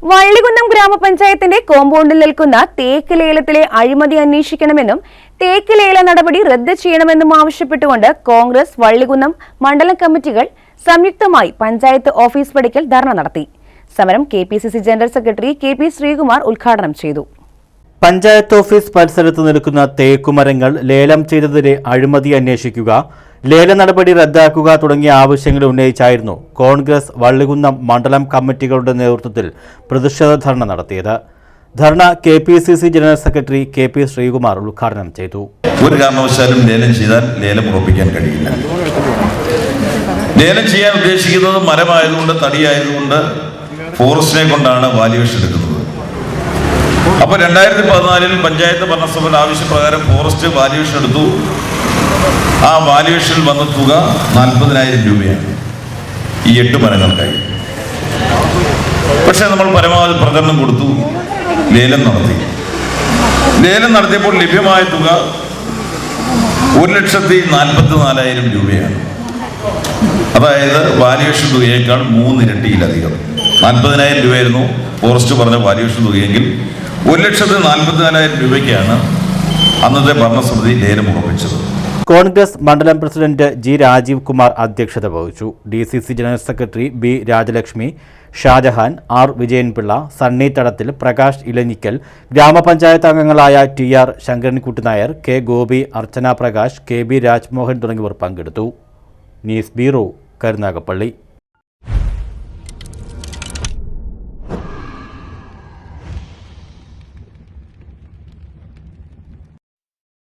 വള്ളികുന്നം ഗ്രാമപഞ്ചായത്തിന്റെ കോമ്പൗണ്ടിൽ നിൽക്കുന്ന തേക്ക് ലേലത്തിലെ അഴിമതി അന്വേഷിക്കണമെന്നും തേക്ക് ലേല നടപടി റദ്ദ് ചെയ്യണമെന്നും ആവശ്യപ്പെട്ടുകൊണ്ട് കോൺഗ്രസ് വള്ളികുന്നം മണ്ഡലം കമ്മിറ്റികൾ സംയുക്തമായി പഞ്ചായത്ത് ഓഫീസ് പടിക്കൽ ധർണ നടത്തി. സമരം KPCC general secretary K P. Sreekumar ഉദ്ഘാടനം ചെയ്തു. പഞ്ചായത്ത് ഓഫീസ് പരിസരത്ത് നിൽക്കുന്ന തേക്കുമരങ്ങൾ ലേലം ചെയ്തതിലെ അഴിമതി അന്വേഷിക്കുക, ലേല നടപടി റദ്ദാക്കുക തുടങ്ങിയ ആവശ്യങ്ങൾ ഉന്നയിച്ചായിരുന്നു കോൺഗ്രസ് വള്ളികുന്നം മണ്ഡലം കമ്മിറ്റികളുടെ നേതൃത്വത്തിൽ പ്രതിഷേധ ധർണ നടത്തിയത്. ധർണ KPCC general secretary K P. Sreekumar ഉദ്ഘാടനം ചെയ്തു. ഒരു കാരണവശാലും ലേലം ചെയ്താൽ ലേലം ഉറപ്പിക്കാൻ കഴിയില്ല. ലേലം ചെയ്യാൻ ഉദ്ദേശിക്കുന്നത് മരമായതുകൊണ്ട്, തടിയായതുകൊണ്ട് ഫോറസ്റ്റിനെ കൊണ്ടാണ് വാല്യുവേഷൻ എടുക്കുന്നത്. അപ്പോൾ 2014 പഞ്ചായത്ത് ഭരണസഭയുടെ ആവശ്യപ്രകാരം ഫോറസ്റ്റ് വാല്യുവേഷൻ എടുത്തു. ആ വാല്യുവേഷനിൽ വന്ന തുക 40,000 രൂപയാണ് ഈ 8 മരങ്ങൾക്കായി. പക്ഷേ നമ്മൾ പരമാവധി പ്രചരണം കൊടുത്തു, ലേലം നടത്തി. ലേലം നടത്തിയപ്പോൾ ലഭ്യമായ തുക 1,44,000 രൂപയാണ്. അതായത് വാല്യുവേഷൻ തുകയേക്കാൾ 3 ഇരട്ടിയിലധികം. 40,000 രൂപയായിരുന്നു ഫോറസ്റ്റ് പറഞ്ഞ വാല്യുവേഷൻ തുകയെങ്കിൽ 1,44,000 രൂപയ്ക്കാണ് അന്നത്തെ ഭരണസമിതി ലേലം ഉറപ്പിച്ചത്. കോൺഗ്രസ് മണ്ഡലം പ്രസിഡന്റ് ജി രാജീവ് കുമാർ അധ്യക്ഷത വഹിച്ചു. DCC general secretary B Rajalakshmi, Shajahan, R Vijayanpillai, Sunny Thadathil, Prakash Elanjikkal, ഗ്രാമപഞ്ചായത്ത് അംഗങ്ങളായ TR Sankarankutty Nair, K Gopi, Archana Prakash, KB Rajmohan തുടങ്ങിയവർ പങ്കെടുത്തു. News bureau, Karunagappally.